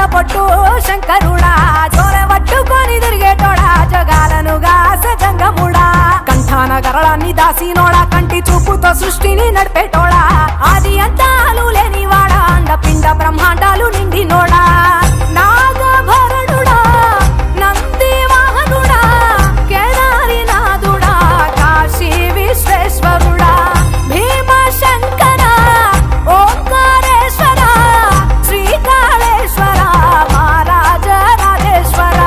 అడ్డపొట్టు శంకరుడా జోరె పట్టుకొని తిరిగేటోడా జగాలను గాసె జంగముడా కంఠాన గరళాన్ని దాసినోడా కంటి చూపుతో సృష్టిని నడిపేటోడా ఆది అంతాలు లేనివాడా అండపిండ బ్రహ్మాండాలు నిండినోడా నాగభరణుడా నంది వాహనుడా కేదారి నాథుడా కాశీ విశ్వేశ్వరుడా భీమ శంకర ఓంకారేశ్వర శ్రీకాళేశ్వర మహారాజ రాజేశ్వర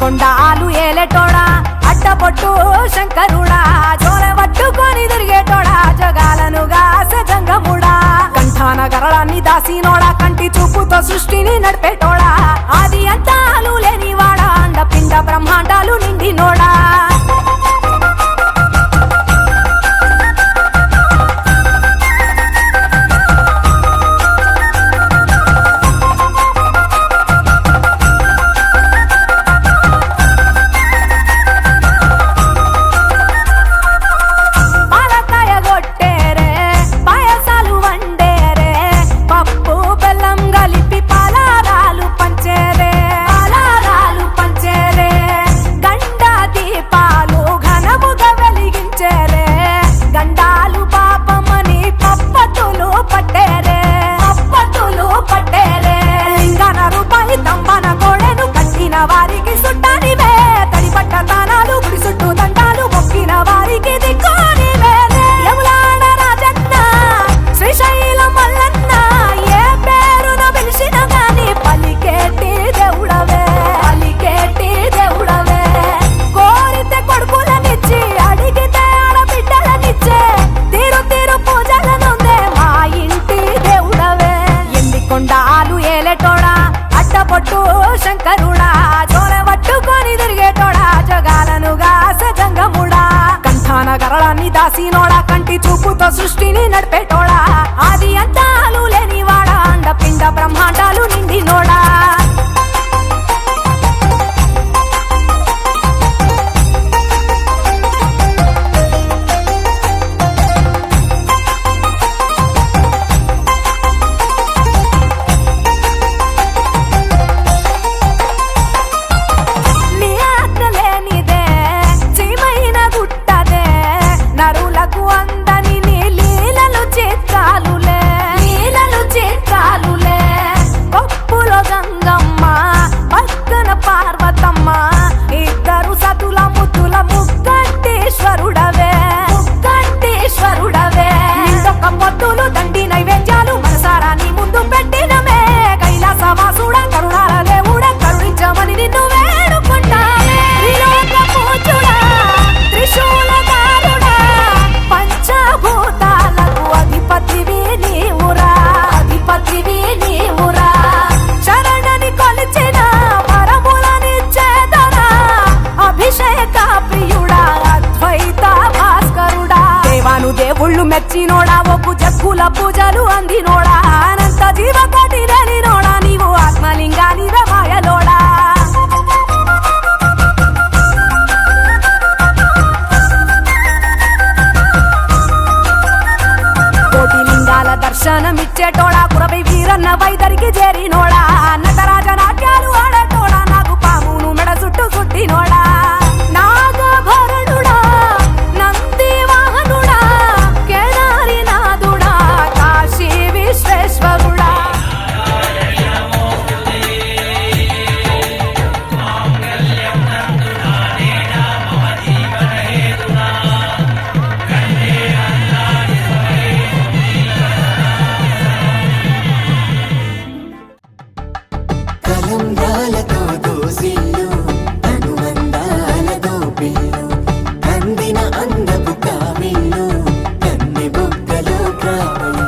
కొండాలు ఏలేటోడా అడ్డపొట్టు శంకరుడా జోరె పట్టుకొని తిరిగేటోడా జగాలను గాసె జంగముడా కంఠాన గరళాన్ని దాసినోడా కంటి చూపుతో సృష్టిని నడిపేటోడా ఆది అంతాలు లేనివాడా అండపిండ బ్రహ్మాండాలు నిండినోడా వారికి సుట్టానివే తడిపట్ట తానాలు గుడి చుట్టూ దండాలు మొక్కిన వారికి దిక్కునివే యములాడ రాజన్న శ్రీశైలం మల్లన్న ఏ పేరున పిలిచిన గాని పలికేటి దేవుడవే కోరితే కొడుకులనిచ్చి అడిగితే ఆడబిడ్డలనిచ్చే తీరు తీరు పూజలనుందే మా ఇంటి దేవుడవే ఎండికొండాలు ఏలేటోడా అడ్డపొట్టు శంకరుడా జోరె పట్టుకొని తిరిగేటోడా జగాలను గాసె జంగముడా కంఠాన గరళాన్ని దాసినోడా కంటి చూపుతో సృష్టిని నడిపేటోడా ఆది అంతాలు లేనివాడా అండపిండ బ్రహ్మాండాలు నిండినోడా దేవుళ్ళు మెచ్చినోడా ఒప్పు జక్కుల పూజలు అందినోడా అనంత జీవకోటి లేనినోడా నీవు ఆత్మలింగాని మాయలోడా కోటి లింగాల దర్శనమిచ్చేటోడా కురవై వీరన్న వైదరికి చేరినోడా నటరాజ నాట్యాలు ఆడేటోడా నాకు పామును మెడ చుట్టూ చుట్టినోడా నాగభరణుడా నంది వాహనుడా కేదారి నాథుడా కాశీ విశ్వేశ్వరుడా కలంబ్రాలతో దోసిల్లు అనుబంధాలతో పిల్లు అందిన అందపు కావిల్లు కన్నె బుగ్గలో కావలు